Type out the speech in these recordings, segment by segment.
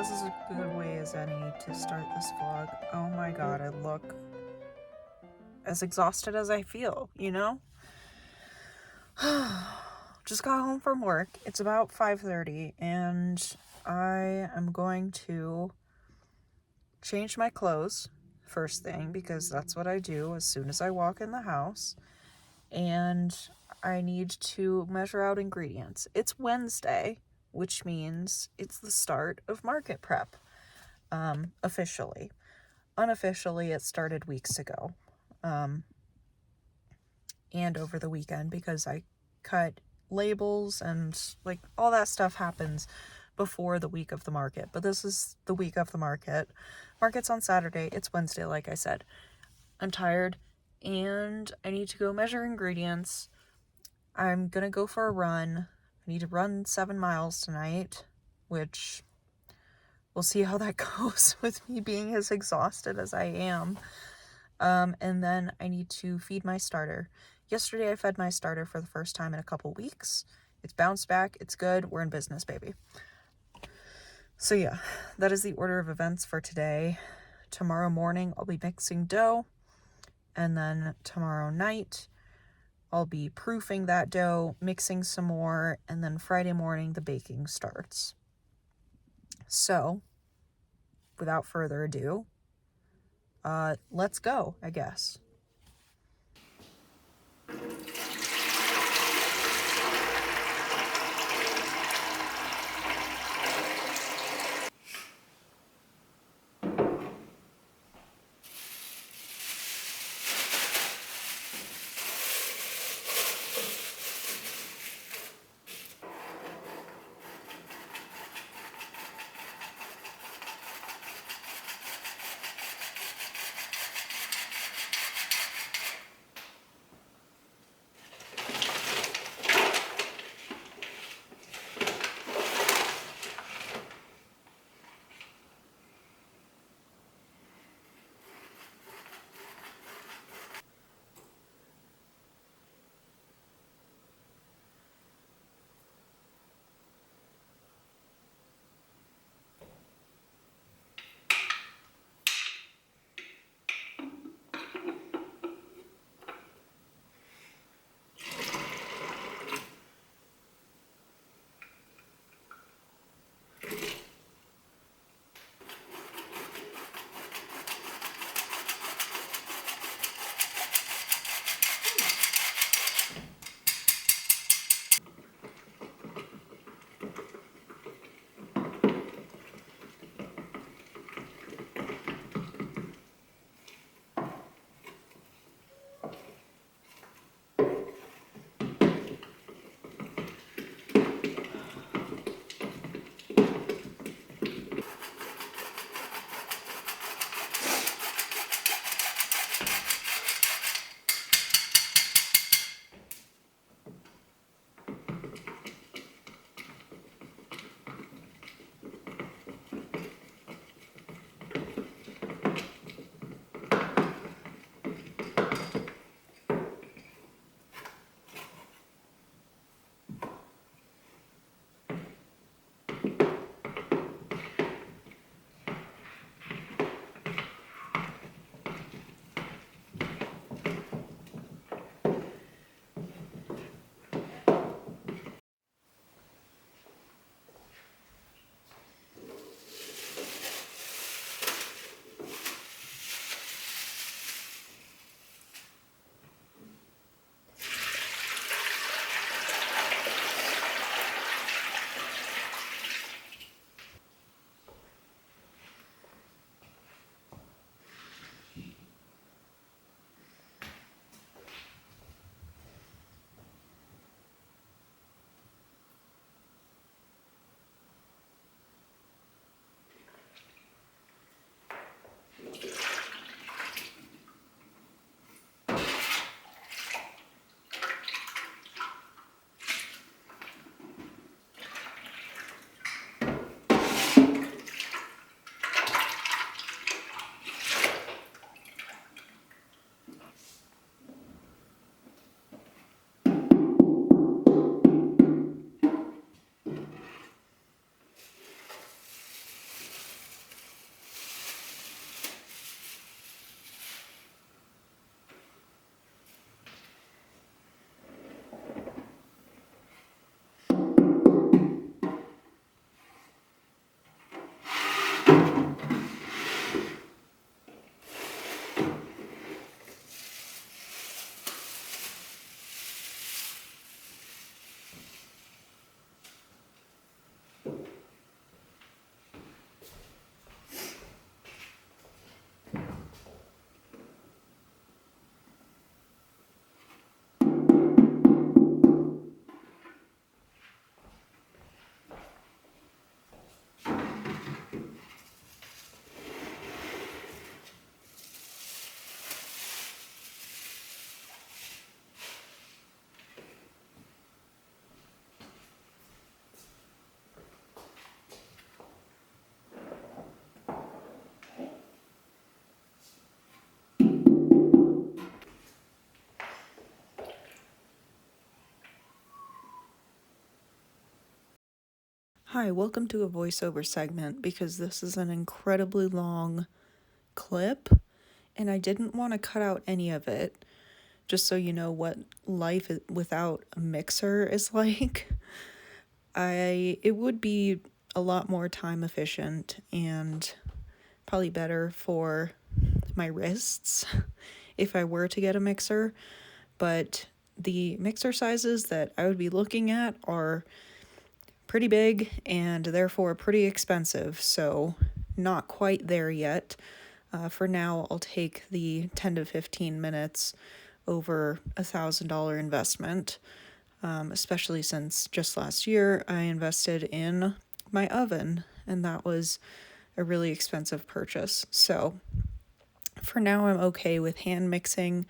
this is a good way as any to start this vlog. Oh my god, I look as exhausted as I feel, you know? Just got home from work. It's about 5:30 and I am going to change my clothes first thing because that's what I do as soon as I walk in the house. And I need to measure out ingredients. It's Wednesday, which means it's the start of market prep. Officially. Unofficially, it started weeks ago. And over the weekend because I cut labels and like all that stuff happens before the week of the market. But this is the week of the market. Market's on Saturday. It's Wednesday, like I said. I'm tired and I need to go measure ingredients. I'm gonna go for a run. I need to run 7 miles tonight, which we'll see how that goes with me being as exhausted as I am. And then I need to feed my starter. Yesterday I fed my starter for the first time in a couple weeks. It's bounced back. It's good. We're in business, baby. So yeah, that is the order of events for today. Tomorrow morning I'll be mixing dough. And then tomorrow night I'll be proofing that dough, mixing some more, and then Friday morning the baking starts. So, without further ado, let's go, I guess. Hi, welcome to a voiceover segment because this is an incredibly long clip and I didn't want to cut out any of it, just so you know what life without a mixer is like. It would be a lot more time efficient and probably better for my wrists if I were to get a mixer, but the mixer sizes that I would be looking at are pretty big and therefore pretty expensive, so not quite there yet. For now, I'll take the 10 to 15 minutes over $1,000 investment, especially since just last year I invested in my oven, and that was a really expensive purchase. So for now, I'm okay with hand mixing.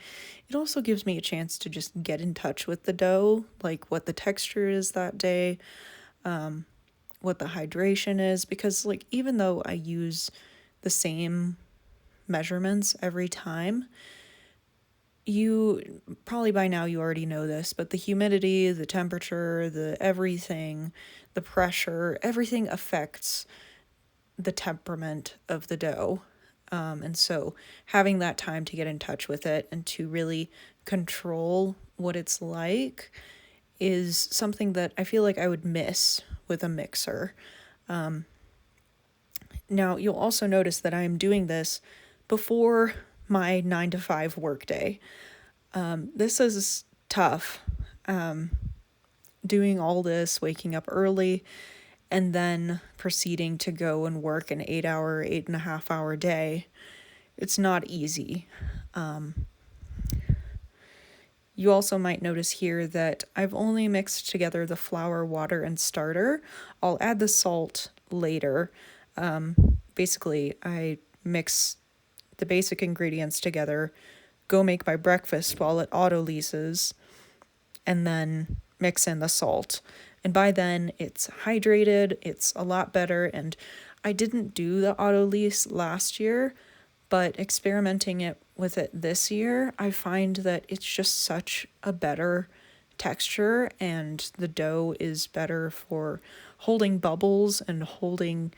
It also gives me a chance to just get in touch with the dough, like what the texture is that day, what the hydration is, because like even though I use the same measurements every time, you probably by now you already know this, but the humidity, the temperature, the everything, the pressure, everything affects the temperament of the dough. And so having that time to get in touch with it and to really control what it's like is something that I feel like I would miss with a mixer. Now, you'll also notice that I'm doing this before my 9 to 5 workday. This is tough. Doing all this, waking up early, and then proceeding to go and work an 8-hour, 8.5 hour day. It's not easy. You also might notice here that I've only mixed together the flour, water, and starter. I'll add the salt later. Basically, I mix the basic ingredients together, go make my breakfast while it auto-leases, and then mix in the salt. And by then, it's hydrated, it's a lot better, and I didn't do the auto-lease last year, but experimenting with it this year, I find that it's just such a better texture, and the dough is better for holding bubbles and holding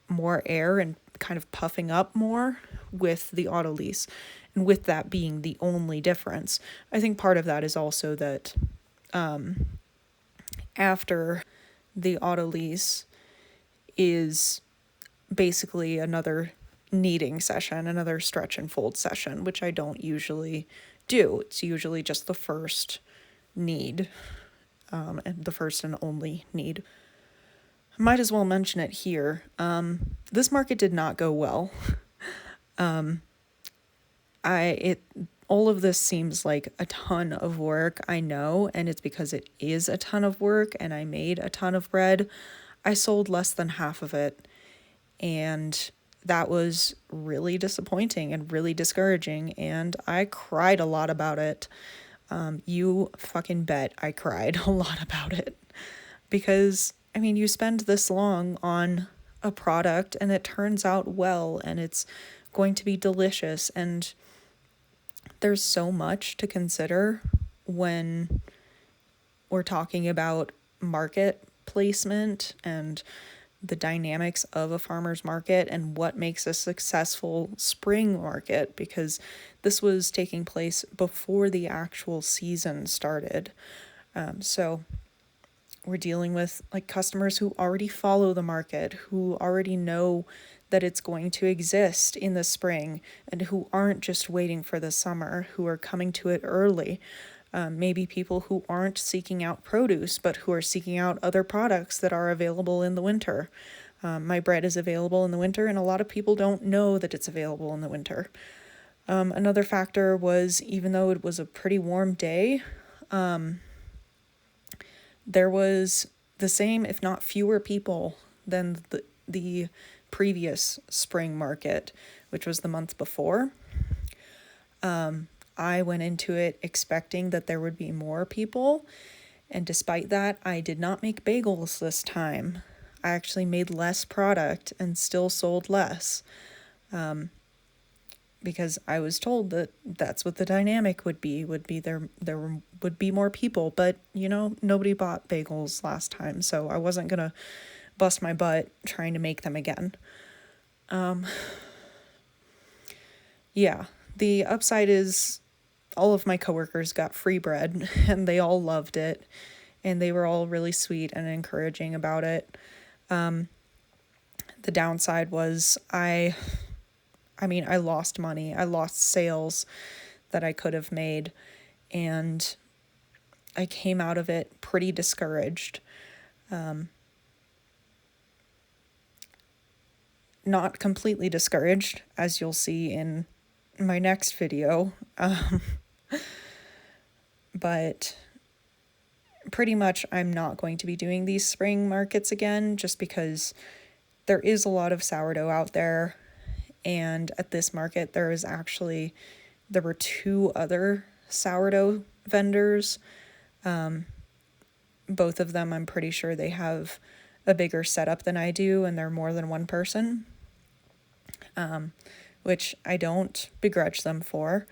more air and kind of puffing up more with the auto-lease. And with that being the only difference, I think part of that is also that after the auto-lease is basically another kneading session, another stretch and fold session, which I don't usually do. It's usually just the first knead, and the first and only knead. Might as well mention it here. This market did not go well. All of this seems like a ton of work, I know, and it's because it is a ton of work, and I made a ton of bread. I sold less than half of it, and that was really disappointing and really discouraging, and I cried a lot about it. You fucking bet I cried a lot about it, because, I mean, you spend this long on a product, and it turns out well, and it's going to be delicious, and there's so much to consider when we're talking about market placement and the dynamics of a farmer's market and what makes a successful spring market, because this was taking place before the actual season started. So we're dealing with like customers who already follow the market, who already know that it's going to exist in the spring, and who aren't just waiting for the summer, who are coming to it early. Maybe people who aren't seeking out produce, but who are seeking out other products that are available in the winter. My bread is available in the winter, and a lot of people don't know that it's available in the winter. Another factor was, even though it was a pretty warm day, there was the same, if not fewer people than the previous spring market, which was the month before. I went into it expecting that there would be more people, and despite that, I did not make bagels this time. I actually made less product and still sold less, because I was told that that's what the dynamic would be there would be more people, but nobody bought bagels last time, so I wasn't gonna bust my butt trying to make them again. Yeah, the upside is all of my coworkers got free bread and they all loved it, and they were all really sweet and encouraging about it. The downside was I lost money. I lost sales that I could have made, and I came out of it pretty discouraged. Not completely discouraged, as you'll see in my next video. But pretty much I'm not going to be doing these spring markets again, just because there is a lot of sourdough out there. And at this market, there were 2 other sourdough vendors. Both of them, I'm pretty sure they have a bigger setup than I do, and they're more than one person, which I don't begrudge them for.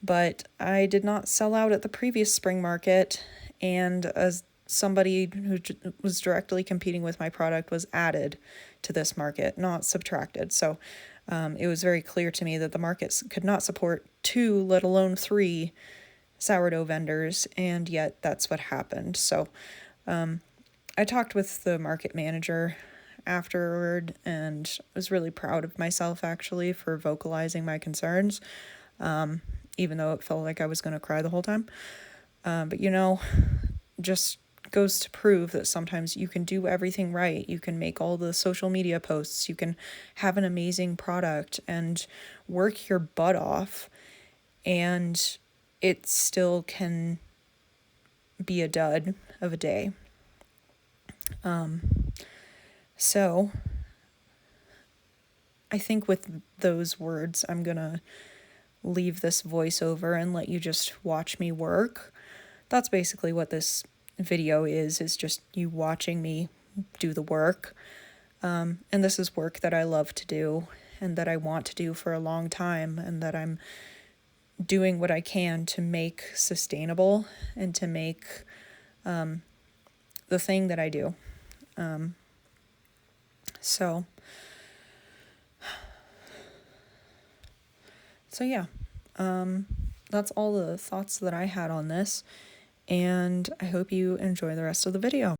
But I did not sell out at the previous spring market, and as somebody who was directly competing with my product was added to this market, not subtracted. So it was very clear to me that the markets could not support 2, let alone 3 sourdough vendors, and yet that's what happened. So I talked with the market manager afterward and was really proud of myself, actually, for vocalizing my concerns, even though it felt like I was going to cry the whole time. But just goes to prove that sometimes you can do everything right. You can make all the social media posts, you can have an amazing product and work your butt off, and it still can be a dud of a day. So I think with those words, I'm gonna leave this voiceover and let you just watch me work. That's basically what this video is just you watching me do the work. And this is work that I love to do and that I want to do for a long time, and that I'm doing what I can to make sustainable and to make the thing that I do. So yeah, that's all the thoughts that I had on this, and I hope you enjoy the rest of the video.